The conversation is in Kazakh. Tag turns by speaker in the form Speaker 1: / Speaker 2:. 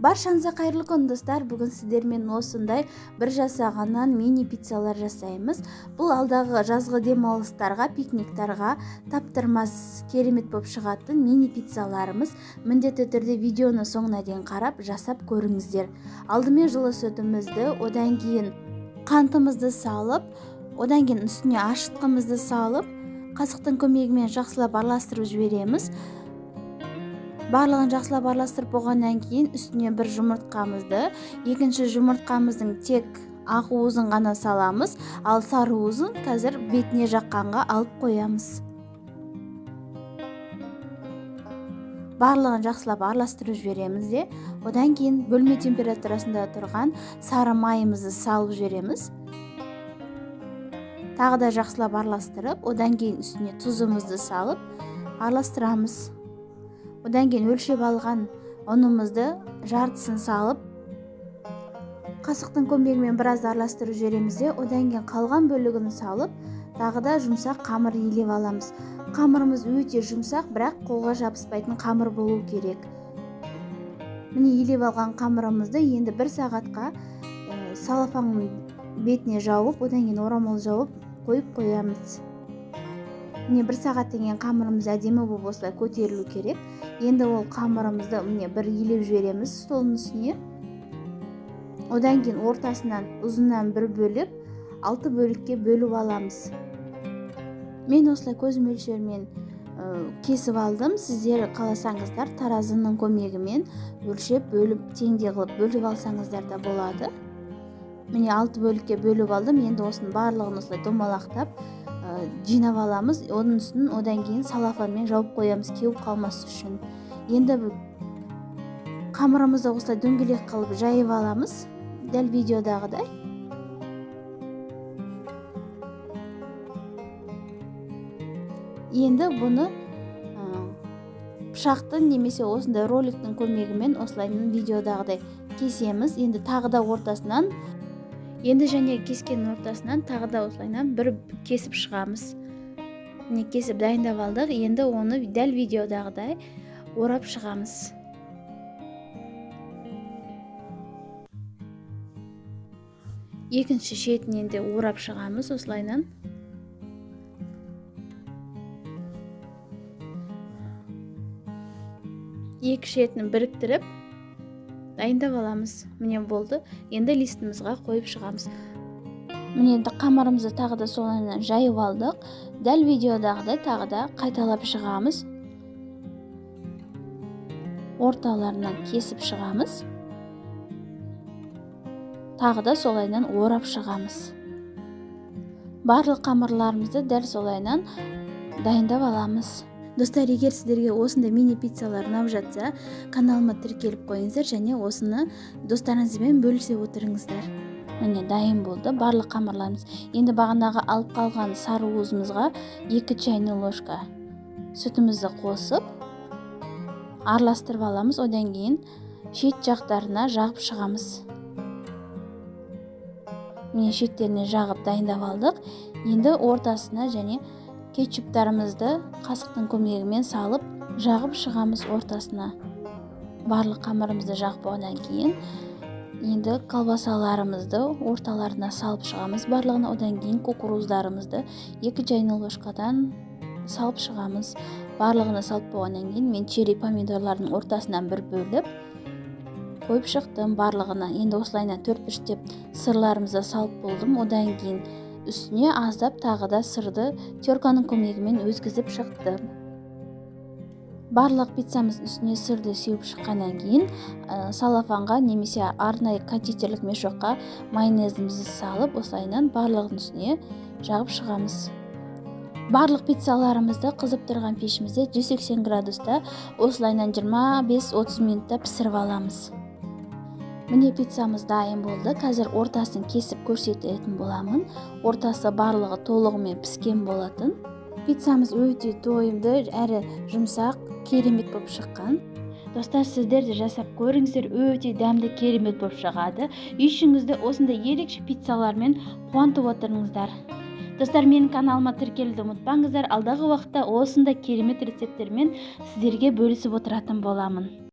Speaker 1: Баршаңызға қайырлы күн достар. Бүгін сіздермен осындай бір жасағаннан мини пиццалар жасаймыз. Бұл алдағы жазғы демалыстарға, пикниктарға таптырмас керемет болып шығатын мини пиццаларымыз. Міндетті түрде видеоны соңына дейін қарап жасап көріңіздер. Алдымен жылы сүтімізді, одан кейін қантымызды салып, одан кейін үстіне ашытқымызды салып, қасықтың көмегімен жақсылап араластырып жібереміз. Барлығын жақсылап араластырып болғаннан кейін үстіне бір жұмыртқамызды, екінші жұмыртқамыздың тек ақ уызын ғана саламыз, ал сары уызын қазір бетіне жаққанға алып қоямыз. Барлығын жақсылап араластырып жібереміз де, одан кейін бөлме температурасында тұрған сары майымызды салып жібереміз. Тағы да жақсылап араластырып, одан кейін үстіне тұзымызды салып араластырамыз. Одан кейін өлшеп алған ұнымызды жартысын салып, қасықтың көмегімен біраз араластырып жібереміз де, одан кейін қалған бөлігін салып, тағы да жұмсақ қамыр илеп аламыз. Қамырымыз өте жұмсақ, бірақ қолға жабыспайтын қамыр болу керек. Міне илеп алған қамырымызды енді 1 сағатқа салафанның бетіне жауып, одан кейін орамал жауып қойып қоямыз. Міне 1 сағаттан кейін қамырымыз әдемі болып осылай көтерілу керек. Енді ол қамырымызды бір илеп жібереміз столдың үстіне. Одан кейін ортасынан ұзыннан бір бөліп, 6 бөлікке бөліп аламыз. Мен осылай көз мөлшермен кесіп алдым. Сіздер қаласаңыздар таразының көмегімен өлшеп, бөліп, теңдей қылып бөліп алсаңыздар да болады. Міне 6 бөлікке бөліп алдым. Енді осының барлығын осылай домалақтап жинап аламыз. Оның үстін одан кейін салафанмен жауып қоямыз, кеуіп қалмас үшін. Енді қамырымызды осылай дөңгелек қылып жайып аламыз, дәл видеодағыдай. Енді бұны пышақты немесе осындай роликтің көмегімен осылай видеодағыдай кесеміз. Енді тағы да ортасынан және кескен ортасынан тағы да осылайынан бір кесіп шығамыз. Міне кесіп дайындап алдық. Енді оны дәл видеодағыдай орап шығамыз. Екінші шетінен де орап шығамыз осылайынан. Екі шетін біріктіріп дайындап аламыз. Міне болды. Енді листімізға қойып шығамыз. Міне қамырымызды тағы да солайынан жайып алдық. Дәл видеодағыдай тағы да қайталап шығамыз. Орталарынан кесіп шығамыз. Тағы да солайынан орап шығамыз. Барлық қамырларымызды дәл солайынан дайындап аламыз. Достар, егер сіздерге осындай мини пиццалар ұнап жатса, каналыма тіркеліп қойыңыздар және осыны достарыңызбен бөлісе отырыңыздар. Міне дайын болды барлық қамырларымыз. Енді бағанағы алып қалған сары уызымызға 2 чайный ложка сүтімізді қосып араластырып аламыз. Одан кейін шет жақтарына жағып шығамыз. Міне шеттеріне жағып дайындап алдық. Енді ортасына және кетчуптарымызды қасықтың көмегімен салып жағып шығамыз ортасына. Барлық қамырымызды жағып болғаннан кейін енді колбасаларымызды орталарына салып шығамыз. Барлығына одан кейін кукуруздарымызды 2 чайный ложкадан салып шығамыз. Барлығына салып болғаннан кейін мен черри помидорлардың ортасынан бір бөліп қойып шықтым барлығына. Енді осылайынан 4-5 сырларымызды салып болдым. Одан кейін үстіне аздап тағы да сырды терканың көмегімен өзгізіп шықты. Барлық пиццамыз үстіне сырды сеуіп шыққаннан кейін салафанға немесе арнайы кондитерлік мешокқа майонезімізді салып, осылайынан барлығын үстіне жағып шығамыз. Барлық пиццаларымызды қызып тұрған пешімізде 180 градуста осылайынан 25-30 минутта пісіріп аламыз. Міне пиццамыз дайын болды. Қазір ортасын кесіп көрсететін боламын. Ортасы барлығы толығымен піскен болатын. Пиццамыз өте тойымды, әрі жұмсақ, керемет болып шыққан. Достар, сіздер де жасап көріңіздер, өте дәмді, керемет болып шығады. Үйшіңізді осындай ерекше пиццалармен қуантып отырыңыздар. Достар, менің каналыма тіркелуді ұмытпаңыздар. Алдағы уақытта осындай керемет рецепттермен сіздерге бөлісіп отыратын боламын.